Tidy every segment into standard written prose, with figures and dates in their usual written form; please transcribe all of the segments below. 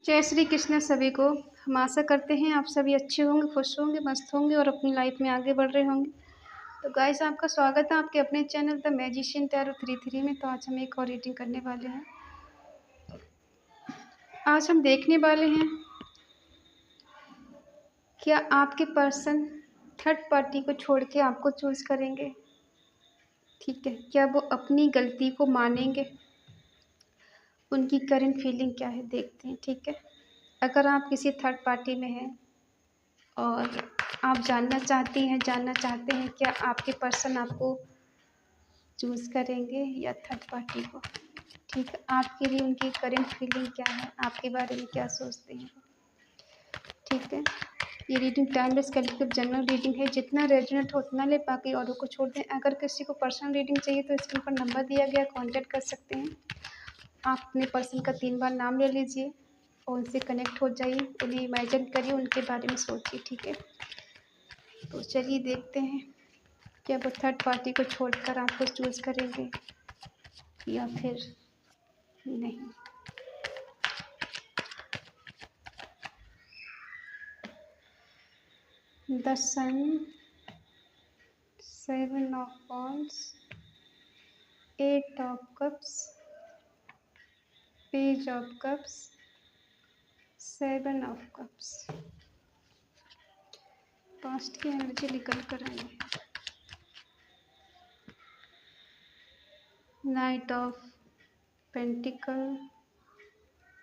जय श्री कृष्ण सभी को। हम आशा करते हैं आप सभी अच्छे होंगे, खुश होंगे, मस्त होंगे और अपनी लाइफ में आगे बढ़ रहे होंगे। तो गाइस, आपका स्वागत है आपके अपने चैनल द मैजिशियन टैरो 33 में। तो आज हम एक और रीडिंग करने वाले हैं। आज हम देखने वाले हैं क्या आपके पर्सन थर्ड पार्टी को छोड़ के आपको चूज करेंगे। ठीक है, क्या वो अपनी गलती को मानेंगे, उनकी करंट फीलिंग क्या है देखते हैं। ठीक है, अगर आप किसी थर्ड पार्टी में हैं और आप जानना चाहते हैं क्या आपके पर्सन आपको चूज़ करेंगे या थर्ड पार्टी को। ठीक है, आपके लिए उनकी करंट फीलिंग क्या है, आपके बारे में क्या सोचते हैं। ठीक है, ये reading timeless collective general reading है। जितना रेजोनेट हो उतना ले, बाकी औरों को छोड़ दें। अगर किसी को पर्सनल रीडिंग चाहिए तो स्क्रीन पर नंबर दिया गया, कॉन्टैक्ट कर सकते हैं। आप अपने पर्सन का 3 बार नाम ले लीजिए और उनसे कनेक्ट हो जाइए, उन्हें इमेजिन करिए, उनके बारे में सोचिए। ठीक है, तो चलिए देखते हैं क्या वो थर्ड पार्टी को छोड़कर आपको चूज़ करेंगे या फिर नहीं। The sun, 7 of wands, 8 of cups, page of cups, 7 of cups. Past की एनर्जी निकल कर आई है। Knight of pentacle,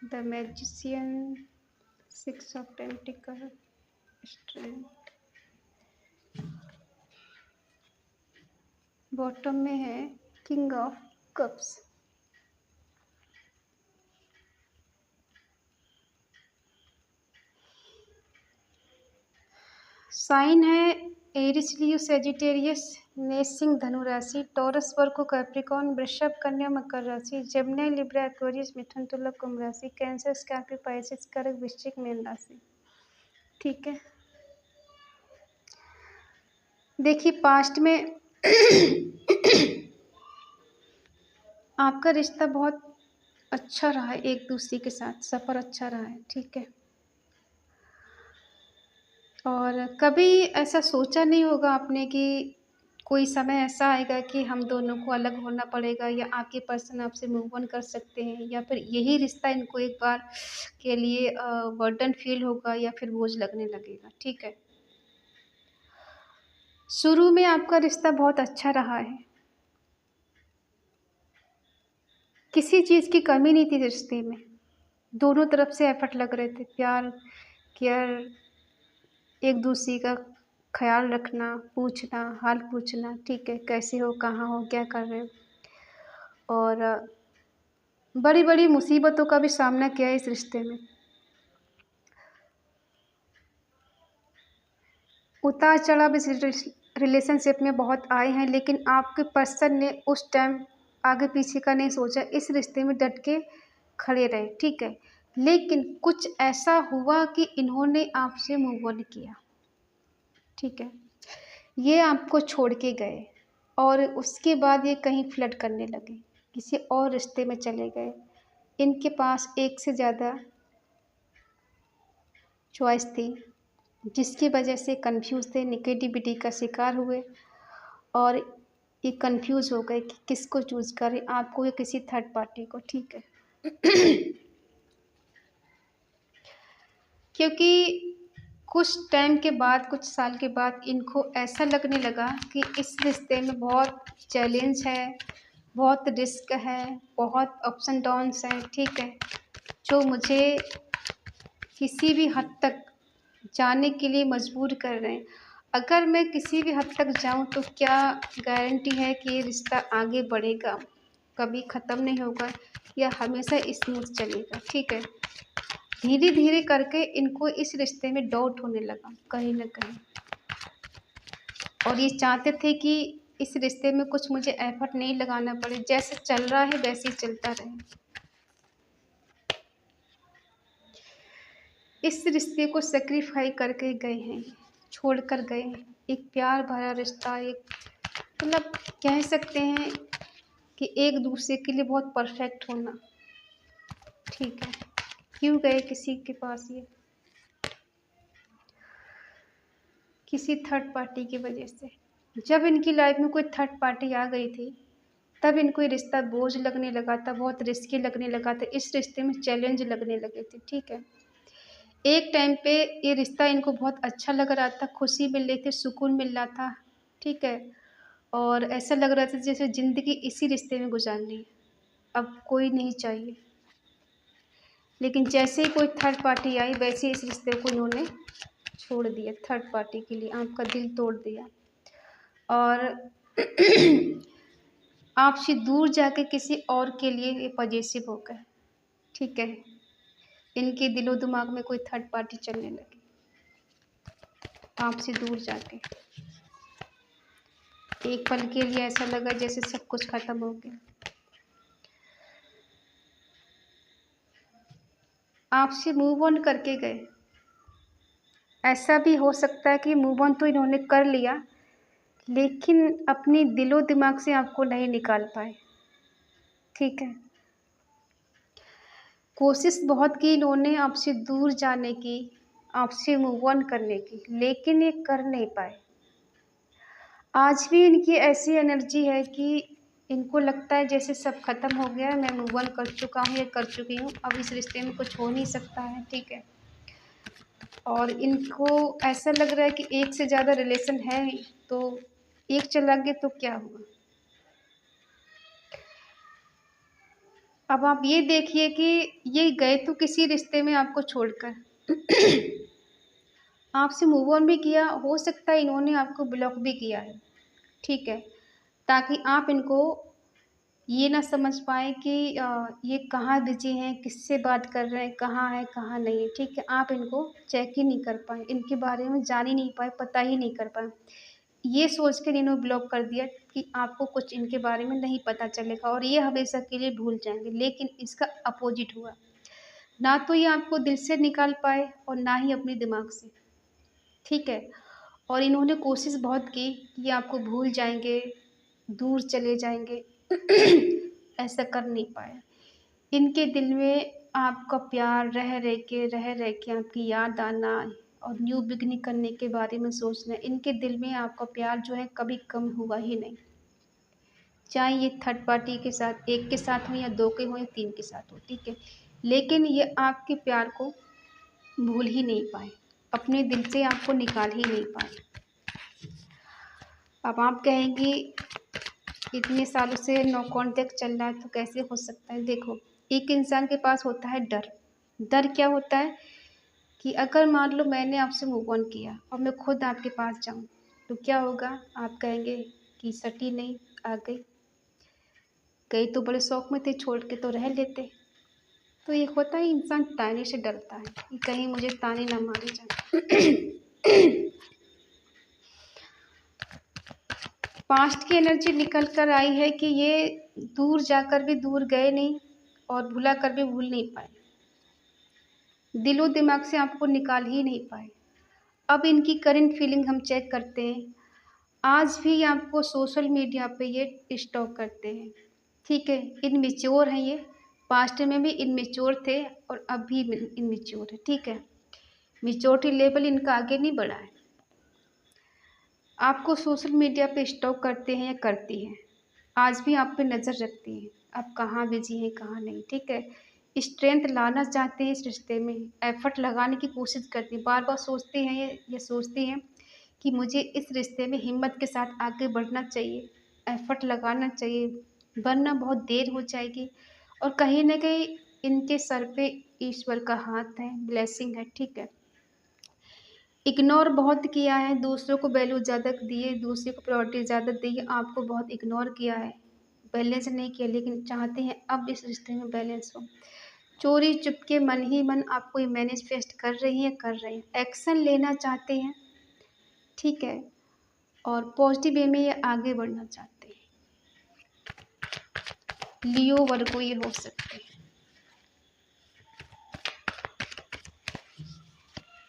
the magician, 6 of pentacle, strength. Bottom में है किंग ऑफ कप्स। साइन है एरिस, लियो, सेजिटेरियस, मेष, सिंह, धनु राशि, टॉरस, वर्गो, कैप्रिकॉर्न, वृषभ, कन्या, मकर राशि, जेमिनी, लिब्रा, एक्वेरियस, मिथुन, तुला, कुंभ राशि, कैंसर, स्कॉर्पियो, पाइसेस, कर्क, वृश्चिक, मीन राशि। ठीक है, देखिए पास्ट में आपका रिश्ता बहुत अच्छा रहा है, एक दूसरे के साथ सफ़र अच्छा रहा है। ठीक है, और कभी ऐसा सोचा नहीं होगा आपने कि कोई समय ऐसा आएगा कि हम दोनों को अलग होना पड़ेगा, या आपके पर्सन आपसे मूव ऑन कर सकते हैं, या फिर यही रिश्ता इनको एक बार के लिए बर्डन फील होगा या फिर बोझ लगने लगेगा। ठीक है, शुरू में आपका रिश्ता बहुत अच्छा रहा है, किसी चीज़ की कमी नहीं थी रिश्ते में, दोनों तरफ से एफर्ट लग रहे थे, प्यार, केयर, एक दूसरे का ख्याल रखना, पूछना, हाल पूछना। ठीक है, कैसे हो, कहाँ हो, क्या कर रहे हो, और बड़ी बड़ी मुसीबतों का भी सामना किया है इस रिश्ते में। उतार चढ़ाव इस रिलेशनशिप में बहुत आए हैं, लेकिन आपके पर्सन ने उस टाइम आगे पीछे का नहीं सोचा, इस रिश्ते में डट के खड़े रहे। ठीक है, लेकिन कुछ ऐसा हुआ कि इन्होंने आपसे मूव ऑन किया। ठीक है, ये आपको छोड़ के गए और उसके बाद ये कहीं फ्लर्ट करने लगे, किसी और रिश्ते में चले गए। इनके पास एक से ज़्यादा चॉइस थी, जिसकी वजह से कंफ्यूज थे, नेगेटिविटी का शिकार हुए और ये कंफ्यूज हो गए कि किसको चूज़ करें, आपको या किसी थर्ड पार्टी को। ठीक है क्योंकि कुछ टाइम के बाद, कुछ साल के बाद इनको ऐसा लगने लगा कि इस रिश्ते में बहुत चैलेंज है, बहुत रिस्क है, बहुत अप्स एंड डाउन्स हैं। ठीक है, जो मुझे किसी भी हद तक जाने के लिए मजबूर कर रहे हैं। अगर मैं किसी भी हद तक जाऊं तो क्या गारंटी है कि ये रिश्ता आगे बढ़ेगा, कभी ख़त्म नहीं होगा या हमेशा स्मूथ चलेगा। ठीक है, धीरे धीरे करके इनको इस रिश्ते में डाउट होने लगा कहीं ना कहीं, और ये चाहते थे कि इस रिश्ते में कुछ मुझे एफर्ट नहीं लगाना पड़े, जैसे चल रहा है वैसे ही चलता रहे। इस रिश्ते को सेक्रीफाई करके गए हैं, छोड़ कर गए हैं। एक प्यार भरा रिश्ता, एक मतलब कह सकते हैं कि एक दूसरे के लिए बहुत परफेक्ट होना। ठीक है, क्यों गए किसी के पास ये? किसी थर्ड पार्टी की वजह से। जब इनकी लाइफ में कोई थर्ड पार्टी आ गई थी, तब इनको ये रिश्ता बोझ लगने लगा था, बहुत रिस्की लगने लगा था, इस रिश्ते में चैलेंज लगने लगे थे, ठीक है। एक टाइम पे ये रिश्ता इनको बहुत अच्छा लग रहा था, खुशी मिल रही थी, सुकून मिल रहा था, ठीक है। और ऐसा लग रहा था जैसे ज़िंदगी इसी रिश्ते में गुजारनी है, अब कोई नहीं चाहिए। लेकिन जैसे ही कोई थर्ड पार्टी आई, वैसे ही इस रिश्ते को इन्होंने छोड़ दिया, थर्ड पार्टी के लिए आपका दिल तोड़ दिया। और आपसे दूर जाके किसी और के लिए ये पॉजेसिव हो गए, ठीक है। इनके दिलो दिमाग में कोई थर्ड पार्टी चलने लगी आपसे दूर जाके। एक पल के लिए ऐसा लगा जैसे सब कुछ खत्म हो गया। आपसे मूव ऑन करके गए। ऐसा भी हो सकता है कि मूव ऑन तो इन्होंने कर लिया, लेकिन अपनी दिलो दिमाग से आपको नहीं निकाल पाए, ठीक है। कोशिश बहुत की इन्होंने आपसे दूर जाने की, आपसे मूव ऑन करने की, लेकिन ये कर नहीं पाए। आज भी इनकी ऐसी एनर्जी है कि इनको लगता है जैसे सब खत्म हो गया है, मैं मूव ऑन कर चुका हूँ या कर चुकी हूँ, अब इस रिश्ते में कुछ हो नहीं सकता है, ठीक है। और इनको ऐसा लग रहा है कि एक से ज़्यादा रिलेशन है, तो एक चला गया तो क्या हुआ। अब आप ये देखिए कि ये गए तो किसी रिश्ते में आपको छोड़कर आपसे मूव ऑन भी किया, हो सकता है इन्होंने आपको ब्लॉक भी किया है, ठीक है, ताकि आप इनको ये ना समझ पाएँ कि ये कहाँ बिज़ी हैं, किससे बात कर रहे हैं, कहाँ है, कहाँ नहीं है, ठीक है। आप इनको चेक ही नहीं कर पाए, इनके बारे में जान ही नहीं पाए, पता ही नहीं कर पाए। ये सोच कर इन्होंने ब्लॉक कर दिया कि आपको कुछ इनके बारे में नहीं पता चलेगा और ये हमेशा के लिए भूल जाएँगे, लेकिन इसका अपोज़िट हुआ। ना तो ये आपको दिल से निकाल पाए और ना ही अपने दिमाग से, ठीक है। और इन्होंने कोशिश बहुत की कि ये आपको भूल जाएँगे, दूर चले जाएँगे, ऐसा कर नहीं पाए। इनके दिल में आपका प्यार रह के आपकी याद आना और न्यू बिगिनिंग करने के बारे में सोचना, इनके दिल में आपका प्यार जो है कभी कम हुआ ही नहीं। चाहे ये थर्ड पार्टी के साथ, एक के साथ हो या दो के हो या तीन के साथ हो, ठीक है। लेकिन ये आपके प्यार को भूल ही नहीं पाए, अपने दिल से आपको निकाल ही नहीं पाए। अब आप कहेंगी इतने सालों से नो कॉन्टैक्ट चल रहा है तो कैसे हो सकता है। देखो, एक इंसान के पास होता है डर। डर क्या होता है कि अगर मान लो मैंने आपसे मूव ऑन किया और मैं खुद आपके पास जाऊं, तो क्या होगा। आप कहेंगे कि सटी नहीं, आ गई, गई तो बड़े शौक में थे, छोड़ के तो रह लेते। तो ये होता है, इंसान ताने से डरता है कि कहीं मुझे ताने ना मारे जाए। पास्ट की एनर्जी निकल कर आई है कि ये दूर जाकर भी दूर गए नहीं और भुला कर भी भूल नहीं पाए, दिलो दिमाग से आपको निकाल ही नहीं पाए। अब इनकी करंट फीलिंग हम चेक करते हैं। आज भी आपको सोशल मीडिया पे ये स्टॉक करते हैं, ठीक है। इनमेच्योर हैं ये, पास्ट में भी इनमेच्योर थे और अब भी इनमेच्योर है, ठीक है। मेच्योरिटी लेवल इनका आगे नहीं बढ़ा है। आपको सोशल मीडिया पे स्टॉक करते हैं या करती हैं, आज भी आप पे नज़र रखती हैं, आप कहाँ बिजी हैं कहाँ नहीं, ठीक है। स्ट्रेंथ लाना चाहते हैं इस रिश्ते में, एफर्ट लगाने की कोशिश करती हैं, बार बार सोचते हैं ये सोचती हैं कि मुझे इस रिश्ते में हिम्मत के साथ आगे बढ़ना चाहिए, एफर्ट लगाना चाहिए, वरना बहुत देर हो जाएगी। और कहीं ना कहीं इनके सर पे ईश्वर का हाथ है, ब्लेसिंग है, ठीक है। इग्नोर बहुत किया है, दूसरों को वैल्यू ज़्यादा दी है, दूसरे को प्रायोरिटी ज़्यादा दी है, आपको बहुत इग्नोर किया है, बैलेंस नहीं किया, लेकिन चाहते हैं अब इस रिश्ते में बैलेंस हो। चोरी चुपके मन ही मन आपको ये मैनिफेस्ट कर रही हैं, कर रहे हैं, एक्शन लेना चाहते हैं, ठीक है। और पॉजिटिव वे में ये आगे बढ़ना चाहते हैं। लियो वर्गो ये हो सकते हैं।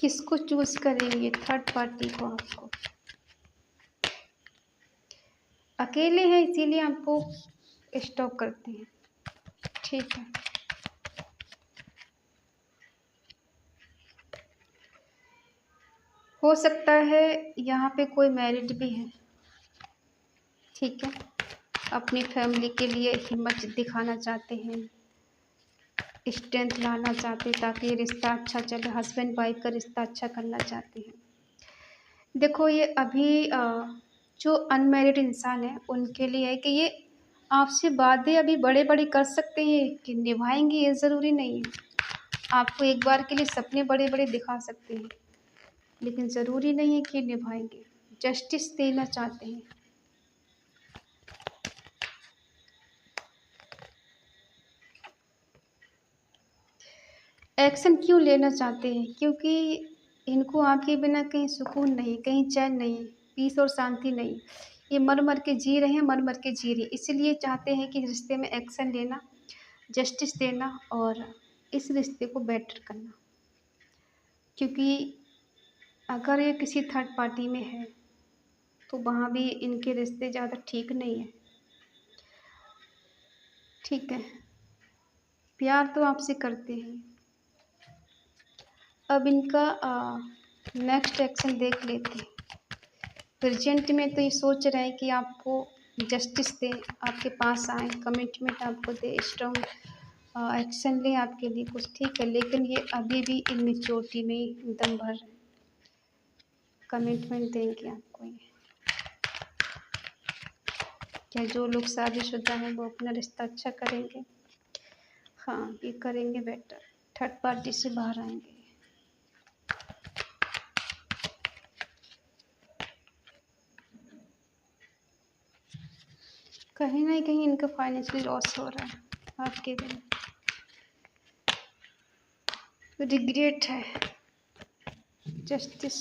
किसको चूज करेंगे, थर्ड पार्टी को आपको। अकेले हैं इसीलिए आपको स्टॉप करते हैं, ठीक है। हो सकता है यहाँ पे कोई मैरिड भी है, ठीक है, अपनी फैमिली के लिए हिम्मत दिखाना चाहते हैं, स्ट्रेंथ लाना चाहते हैं ताकि रिश्ता अच्छा चले, हस्बैंड वाइफ का रिश्ता अच्छा करना चाहते हैं। देखो ये अभी जो अनमैरिड इंसान है उनके लिए है कि ये आपसे वादे अभी बड़े बड़े कर सकते हैं कि निभाएंगे, ये ज़रूरी नहीं है। आपको एक बार के लिए सपने बड़े बड़े दिखा सकते हैं, लेकिन ज़रूरी नहीं है कि निभाएंगे। जस्टिस देना चाहते हैं। एक्शन क्यों लेना चाहते हैं? क्योंकि इनको आपके बिना कहीं सुकून नहीं, कहीं चैन नहीं, पीस और शांति नहीं। ये मर मर के जी रहे हैं, मर मर के जी रही है। इसलिए चाहते हैं कि रिश्ते में एक्शन लेना, जस्टिस देना और इस रिश्ते को बेटर करना। क्योंकि अगर ये किसी थर्ड पार्टी में है तो वहाँ भी इनके रिश्ते ज़्यादा ठीक नहीं है, ठीक है। प्यार तो आपसे करते हैं। अब इनका नेक्स्ट एक्शन देख लेते हैं। प्रेजेंट में तो ये सोच रहे हैं कि आपको जस्टिस दें, आपके पास आए, कमिटमेंट आपको दे, स्ट्रॉन्ग एक्शन लें आपके लिए कुछ, ठीक है। लेकिन ये अभी भी इमेच्योरिटी में दम भर रहे हैं। कमिटमेंट देंगे आपको ये। क्या जो लोग शादीशुदा हैं वो अपना रिश्ता अच्छा करेंगे? हाँ, ये करेंगे बेटर। थर्ड पार्टी से बाहर आएंगे। कहीं ना कहीं इनका फाइनेंशियल लॉस हो रहा है आपके दिन, रिग्रेट है। जस्टिस,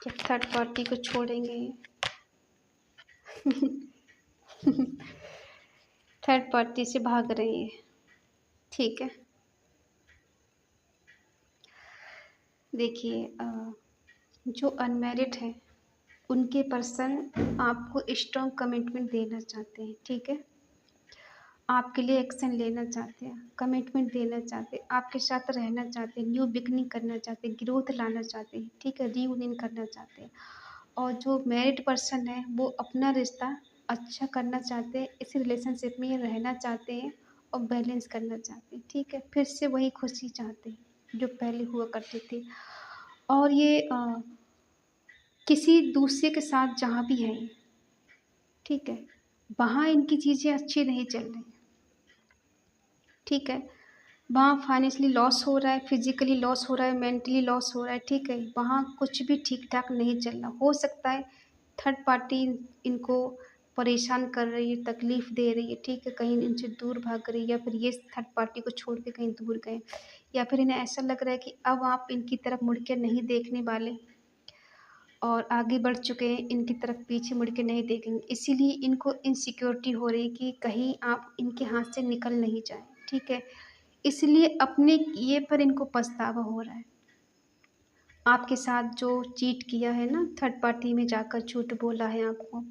क्या थर्ड पार्टी को छोड़ेंगे? थर्ड पार्टी से भाग रही है, ठीक है। देखिए जो अनमैरिड है उनके पर्सन आपको स्ट्रॉन्ग कमिटमेंट देना चाहते हैं, ठीक है। आपके लिए एक्शन लेना चाहते हैं, कमिटमेंट देना चाहते हैं, आपके साथ रहना चाहते हैं, न्यू बिगनिंग करना चाहते हैं, ग्रोथ लाना चाहते हैं, ठीक है, रीयूनियन करना चाहते हैं। और जो मैरिड पर्सन है वो अपना रिश्ता अच्छा करना चाहते हैं, इस रिलेशनशिप में रहना चाहते हैं और बैलेंस करना चाहते हैं, ठीक है। फिर से वही खुशी चाहते हैं जो पहले हुआ करती थी। और ये किसी दूसरे के साथ जहाँ भी है, ठीक है, वहाँ इनकी चीज़ें अच्छी नहीं चल रही, ठीक है। वहाँ फाइनेंशियली लॉस हो रहा है, फिजिकली लॉस हो रहा है, मेंटली लॉस हो रहा है, ठीक है। वहाँ कुछ भी ठीक ठाक नहीं चल रहा। हो सकता है थर्ड पार्टी इनको परेशान कर रही है, तकलीफ़ दे रही है, ठीक है, कहीं इनसे दूर भाग रही है, या फिर ये थर्ड पार्टी को छोड़ के कहीं दूर गए, या फिर इन्हें ऐसा लग रहा है कि अब आप इनकी तरफ मुड़ के नहीं देखने वाले और आगे बढ़ चुके हैं, इनकी तरफ पीछे मुड़ के नहीं देखेंगे। इसीलिए इनको इनसिक्योरिटी हो रही है कि कहीं आप इनके हाथ से निकल नहीं जाए, ठीक है। इसलिए अपने किए पर इनको पछतावा हो रहा है। आपके साथ जो चीट किया है ना, थर्ड पार्टी में जाकर झूठ बोला है, आपको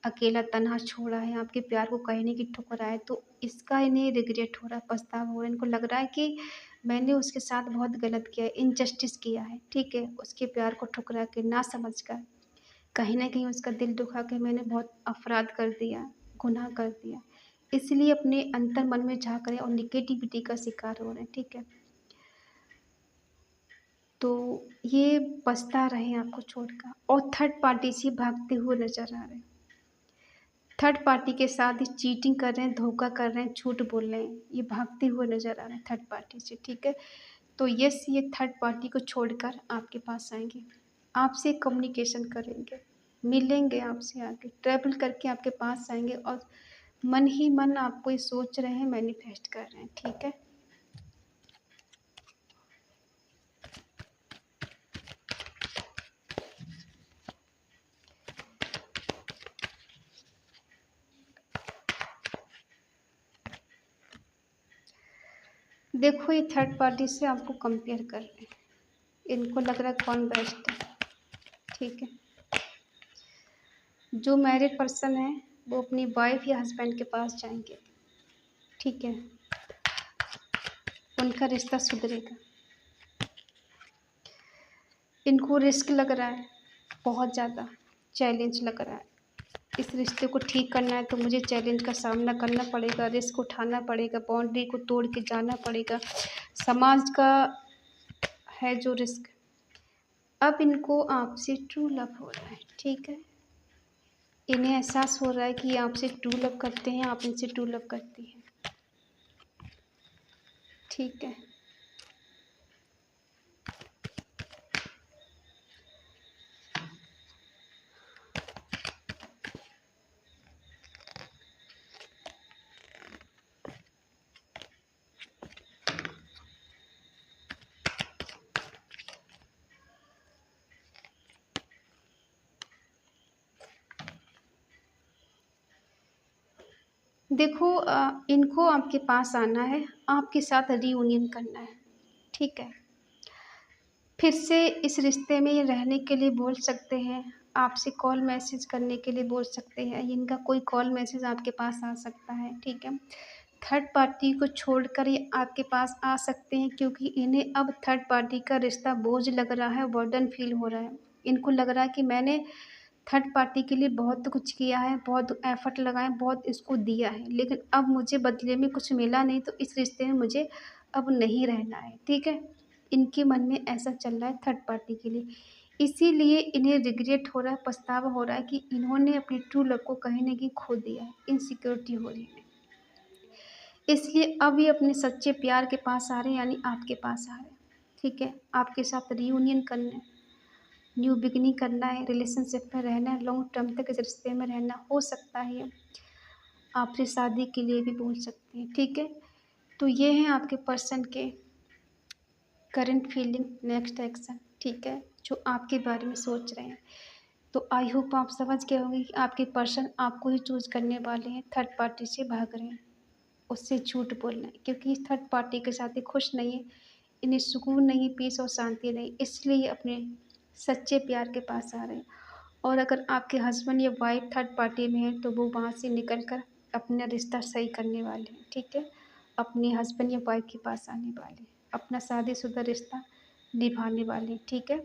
अकेला तन्हा छोड़ा है, आपके प्यार को कहने की ठुकराए, तो इसका इन्हें रिग्रेट हो रहा है, पछतावा हो रहा है। इनको लग रहा है कि मैंने उसके साथ बहुत गलत किया है, इनजस्टिस किया है, ठीक है। उसके प्यार को ठुकरा के, ना समझ कर, कहीं न कहीं उसका दिल दुखा के मैंने बहुत अपराध कर दिया, गुनाह कर दिया। इसलिए अपने अंतर मन में झाँक रहे हैं और नेगेटिविटी का शिकार हो रहे हैं, ठीक है। तो ये पछता रहे हैं आपको छोड़कर और थर्ड पार्टी से भागते हुए नज़र आ रहे हैं। थर्ड पार्टी के साथ ही चीटिंग कर रहे हैं, धोखा कर रहे हैं, झूठ बोल रहे हैं, ये भागते हुए नज़र आ रहे हैं थर्ड पार्टी से, ठीक है। तो यस, ये थर्ड पार्टी को छोड़कर आपके पास आएँगे, आपसे कम्युनिकेशन करेंगे, मिलेंगे आपसे, आके ट्रैवल करके आपके पास आएँगे और मन ही मन आपको ये सोच रहे हैं, मैनिफेस्ट कर रहे हैं, ठीक है। देखो ये थर्ड पार्टी से आपको कंपेयर कर रहे हैं, इनको लग रहा है कौन बेस्ट है, ठीक है। जो मैरिड पर्सन है वो अपनी वाइफ या हस्बैंड के पास जाएंगे, ठीक है, उनका रिश्ता सुधरेगा। इनको रिस्क लग रहा है, बहुत ज़्यादा चैलेंज लग रहा है। इस रिश्ते को ठीक करना है तो मुझे चैलेंज का सामना करना पड़ेगा, रिस्क उठाना पड़ेगा, बाउंड्री को तोड़ के जाना पड़ेगा। समाज का है जो रिस्क। अब इनको आपसे ट्रू लव हो रहा है, ठीक है। इन्हें एहसास हो रहा है कि ये आपसे ट्रू लव करते हैं, आप इनसे ट्रू लव करती हैं, ठीक है। देखो इनको आपके पास आना है, आपके साथ रीयूनियन करना है, ठीक है। फिर से इस रिश्ते में ये रहने के लिए बोल सकते हैं, आपसे कॉल मैसेज करने के लिए बोल सकते हैं, इनका कोई कॉल मैसेज आपके पास आ सकता है, ठीक है। थर्ड पार्टी को छोड़कर ये आपके पास आ सकते हैं क्योंकि इन्हें अब थर्ड पार्टी का रिश्ता बोझ लग रहा है, बर्डन फील हो रहा है। इनको लग रहा है कि मैंने थर्ड पार्टी के लिए बहुत कुछ किया है, बहुत एफर्ट लगाए, बहुत इसको दिया है, लेकिन अब मुझे बदले में कुछ मिला नहीं, तो इस रिश्ते में मुझे अब नहीं रहना है, ठीक है। इनके मन में ऐसा चल रहा है थर्ड पार्टी के लिए, इसीलिए इन्हें रिग्रेट हो रहा है, पछतावा हो रहा है कि इन्होंने अपनी ट्रू लव को कहीं न कहीं खो दिया है, इनसिक्योरिटी हो रही है। इसलिए अब ये अपने सच्चे प्यार के पास आ रहे हैं, यानी आपके पास आ रहे हैं, ठीक है। आपके साथ रीयूनियन करना है, न्यू बिगिनिंग करना है, रिलेशनशिप में रहना है, लॉन्ग टर्म तक इस रिश्ते में रहना, हो सकता है आपसे शादी के लिए भी बोल सकते हैं, ठीक है। तो ये हैं आपके पर्सन के करंट फीलिंग, नेक्स्ट एक्शन, ठीक है, जो आपके बारे में सोच रहे हैं। तो आई होप आप समझ गए होंगे कि आपके पर्सन आपको ही चूज़ करने वाले हैं, थर्ड पार्टी से भाग रहे हैं, उससे झूठ बोलना है क्योंकि इस थर्ड पार्टी के साथ ये खुश नहीं है, इन्हें सुकून नहीं, पीस और शांति नहीं, इसलिए ये अपने सच्चे प्यार के पास आ रहे हैं। और अगर आपके हस्बैंड या वाइफ थर्ड पार्टी में है तो वो वहाँ से निकल कर अपना रिश्ता सही करने वाले हैं, ठीक है। अपने हस्बैंड या वाइफ के पास आने वाले हैं, अपना शादीशुदा रिश्ता निभाने वाले हैं, ठीक है।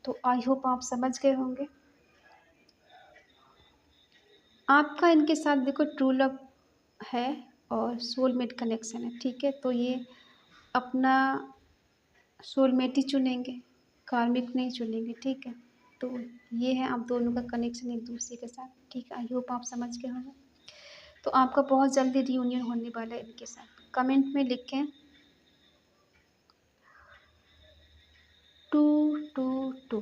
तो आई होप आप समझ गए होंगे। आपका इनके साथ देखो ट्रू लव है और सोलमेट कनेक्शन है, ठीक है। तो ये अपना सोलमेट ही चुनेंगे, कार्मिक नहीं चुनेंगे, ठीक है। तो ये है आप दोनों का कनेक्शन एक दूसरे के साथ, ठीक है। आई होप आप समझ गए होंगे। तो आपका बहुत जल्दी रियूनियन होने वाला है इनके साथ। कमेंट में लिखें 222,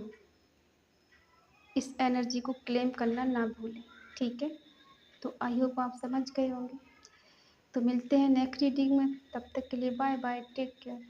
इस एनर्जी को क्लेम करना ना भूलें, ठीक है। तो आई होप आप समझ गए होंगे। तो मिलते हैं नेक्स्ट रीडिंग में, तब तक के लिए बाय बाय, टेक केयर।